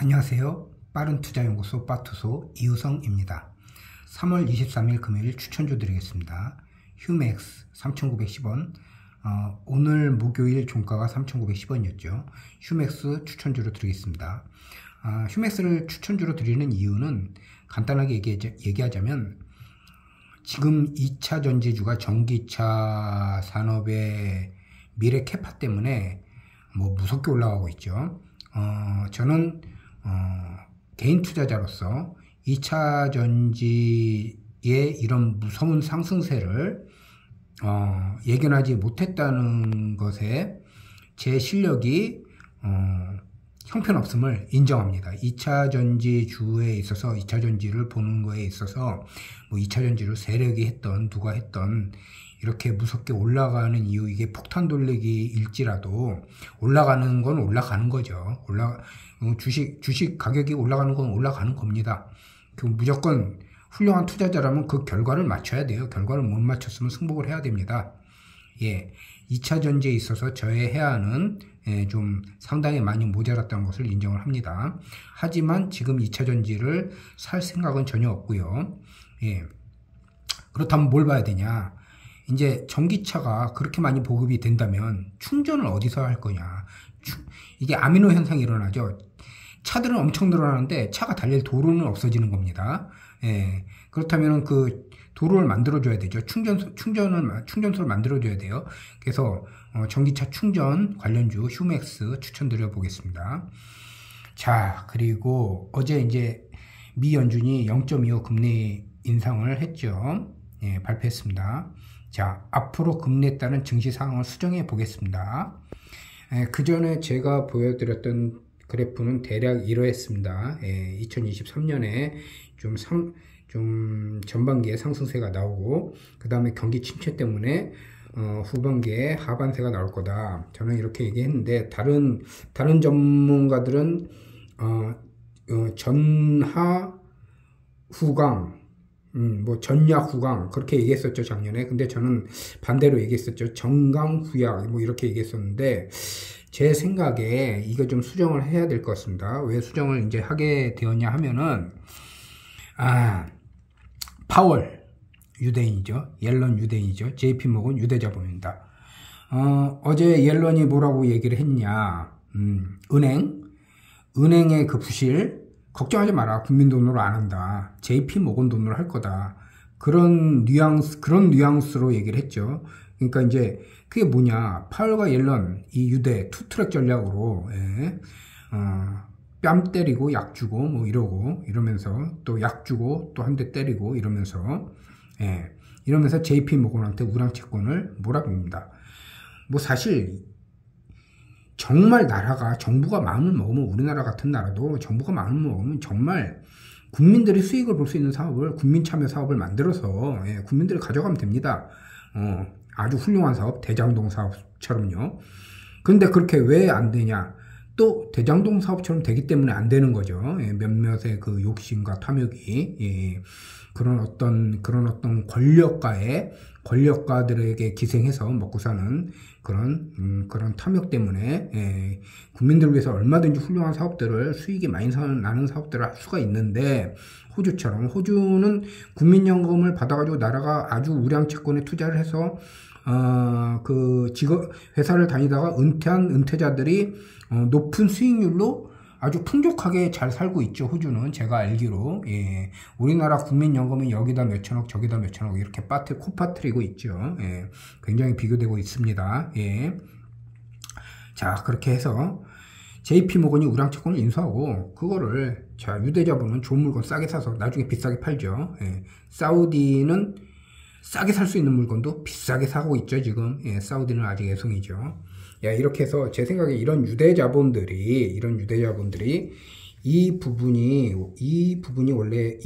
안녕하세요. 빠른투자연구소 빠투소 이우성입니다. 3월 23일 금요일 추천주 드리겠습니다. 휴맥스 3,910원. 오늘 목요일 종가가 3,910원이었죠. 휴맥스 추천주로 드리겠습니다. 휴맥스를 추천주로 드리는 이유는 간단하게 얘기하자면 지금 2차 전지주가 전기차 산업의 미래 캐파 때문에 무섭게 올라가고 있죠. 저는 개인 투자자로서 2차 전지의 이런 무서운 상승세를 예견하지 못했다는 것에 제 실력이 형편없음을 인정합니다. 2차 전지주에 있어서 2차 전지를 보는 거에 있어서 2차 전지를 세력이 했던 누가 했던 이렇게 무섭게 올라가는 이유, 이게 폭탄 돌리기일지라도 올라가는 건 올라가는 거죠. 주식 가격이 올라가는 건 올라가는 겁니다. 무조건 훌륭한 투자자라면 그 결과를 맞춰야 돼요. 결과를 못 맞췄으면 승복을 해야 됩니다. 2차 전지에 있어서 저의 해안은 좀 상당히 많이 모자랐다는 것을 인정을 합니다. 하지만 지금 2차 전지를 살 생각은 전혀 없고요. 그렇다면 뭘 봐야 되냐? 이제 전기차가 그렇게 많이 보급이 된다면 충전을 어디서 할 거냐? 이게 아미노 현상이 일어나죠. 차들은 엄청 늘어나는데 차가 달릴 도로는 없어지는 겁니다. 그렇다면 그 도로를 만들어줘야 되죠. 충전소를 만들어줘야 돼요. 그래서 전기차 충전 관련주 휴맥스 추천드려 보겠습니다. 자, 그리고 어제 이제 미 연준이 0.25 금리 인상을 했죠. 발표했습니다. 자, 앞으로 금리에 따른 증시 상황을 수정해 보겠습니다. 그 전에 제가 보여드렸던 그래프는 대략 이러했습니다. 2023년에 좀 전반기에 상승세가 나오고 그 다음에 경기 침체 때문에 후반기에 하반세가 나올 거다. 저는 이렇게 얘기했는데 다른 전문가들은 전하 후강 전야 후강 그렇게 얘기했었죠, 작년에. 근데 저는 반대로 얘기했었죠. 정강 후약 이렇게 얘기했었는데 제 생각에 이거 좀 수정을 해야 될 것 같습니다. 왜 수정을 이제 하게 되었냐 하면은 파월 유대인이죠. 옐런 유대인이죠. JP모건 유대자본입니다. 어제 옐런이 뭐라고 얘기를 했냐? 은행의 그 부실 걱정하지 마라. 국민 돈으로 안 한다. JP모건 돈으로 할 거다. 그런 뉘앙스로 얘기를 했죠. 그러니까 이제 그게 뭐냐? 파월과 옐런 이 유대 투트랙 전략으로 뺨 때리고 약 주고 이러면서 또 약 주고 또 한 대 때리고 이러면서 JP모건한테 우량 채권을 몰아줍니다. 사실 정말 정부가 마음을 먹으면 우리나라 같은 나라도 정부가 마음을 먹으면 정말 국민들이 수익을 볼 수 있는 사업을 국민참여 사업을 만들어서 국민들이 가져가면 됩니다. 아주 훌륭한 사업, 대장동 사업처럼요. 근데 그렇게 왜 안 되냐? 또 대장동 사업처럼 되기 때문에 안 되는 거죠. 몇몇의 그 욕심과 탐욕이 그런 어떤 권력가들에게 기생해서 먹고 사는 그런 탐욕 때문에 국민들을 위해서 얼마든지 훌륭한 사업들을 수익이 많이 나는 사업들을 할 수가 있는데 호주는 국민연금을 받아가지고 나라가 아주 우량 채권에 투자를 해서 회사를 다니다가 은퇴한 은퇴자들이 높은 수익률로 아주 풍족하게 잘 살고 있죠. 호주는 제가 알기로. 우리나라 국민연금은 여기다 몇천억 저기다 몇천억 이렇게 코 빠뜨리고 있죠. 굉장히 비교되고 있습니다. 자, 그렇게 해서 JP모건이 우량채권을 인수하고 그거를 유대자본은 좋은 물건 싸게 사서 나중에 비싸게 팔죠. 사우디는 싸게 살 수 있는 물건도 비싸게 사고 있죠. 지금 사우디는 아직 애송이죠. 이렇게 해서 제 생각에 이런 유대자본들이 이 부분이 원래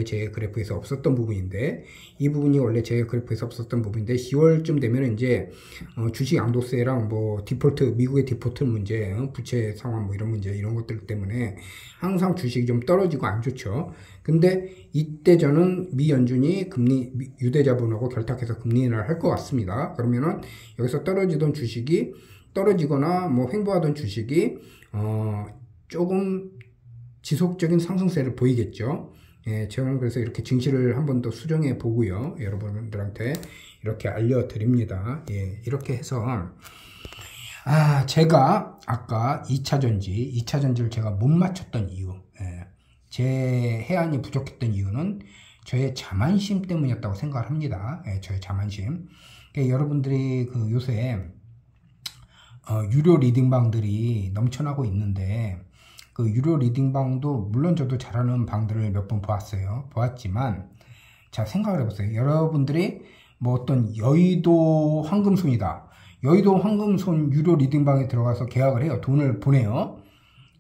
제 그래프에서 없었던 부분인데 10월쯤 되면 이제 주식 양도세랑 미국의 디폴트 문제, 부채 상황 이런 문제 이런 것들 때문에 항상 주식이 좀 떨어지고 안 좋죠. 근데 이때 저는 미 연준이 유대자본하고 결탁해서 금리 인하를 할 것 같습니다. 그러면은 여기서 떨어지던 주식이 떨어지거나 횡보하던 주식이 조금 지속적인 상승세를 보이겠죠. 예, 저는 그래서 이렇게 증시를 한 번 더 수정해 보고요. 여러분들한테 이렇게 알려드립니다. 예, 이렇게 해서 제가 아까 2차전지를 제가 못 맞췄던 이유, 예, 제 해안이 부족했던 이유는 저의 자만심 때문이었다고 생각을 합니다. 예, 저의 자만심. 그러니까 여러분들이 그 요새 유료 리딩방들이 넘쳐나고 있는데, 그 유료 리딩방도 물론 저도 잘하는 방들을 몇 번 보았지만, 자, 생각을 해보세요. 여러분들이 뭐 어떤 여의도 황금손이다, 여의도 황금손 유료 리딩방에 들어가서 계약을 해요. 돈을 보내요.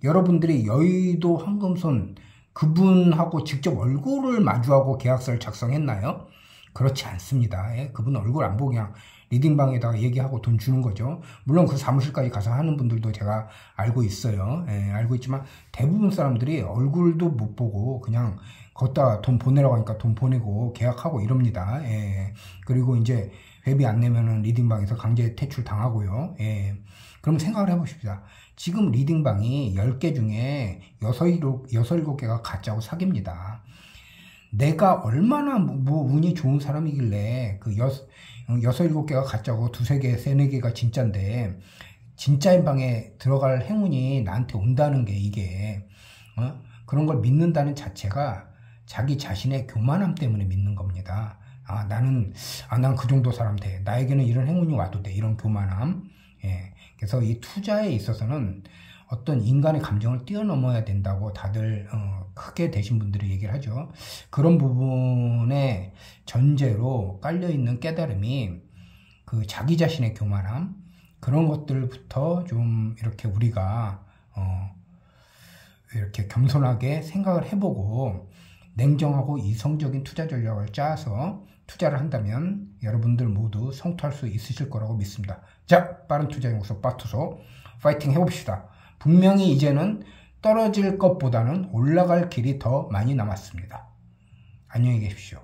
여러분들이 여의도 황금손 그분하고 직접 얼굴을 마주하고 계약서를 작성했나요? 그렇지 않습니다. 예? 그분 얼굴 안 보고 그냥 리딩방에다가 얘기하고 돈 주는 거죠. 물론 그 사무실까지 가서 하는 분들도 제가 알고 있어요. 예, 알고 있지만 대부분 사람들이 얼굴도 못 보고 그냥 걷다 돈 보내라고 하니까 돈 보내고 계약하고 이럽니다. 예, 그리고 이제 회비 안 내면은 리딩방에서 강제 퇴출 당하고요. 예, 그럼 생각을 해보십시다. 지금 리딩방이 10개 중에 6, 7개가 가짜고 사기입니다. 내가 얼마나 뭐 운이 좋은 사람이길래 그 6, 7개가 가짜고 2, 3개, 3, 4개가 진짜인데, 진짜인 방에 들어갈 행운이 나한테 온다는 게 이게 그런 걸 믿는다는 자체가 자기 자신의 교만함 때문에 믿는 겁니다. 난 그 정도 사람 돼. 나에게는 이런 행운이 와도 돼. 이런 교만함. 예. 그래서 이 투자에 있어서는 어떤 인간의 감정을 뛰어넘어야 된다고 다들 크게 되신 분들이 얘기를 하죠. 그런 부분에 전제로 깔려있는 깨달음이 그 자기 자신의 교만함, 그런 것들부터 좀 이렇게 우리가 이렇게 겸손하게 생각을 해보고 냉정하고 이성적인 투자 전략을 짜서 투자를 한다면 여러분들 모두 성투할 수 있으실 거라고 믿습니다. 자, 빠른 투자연구소 빠투소 파이팅 해봅시다. 분명히 이제는 떨어질 것보다는 올라갈 길이 더 많이 남았습니다. 안녕히 계십시오.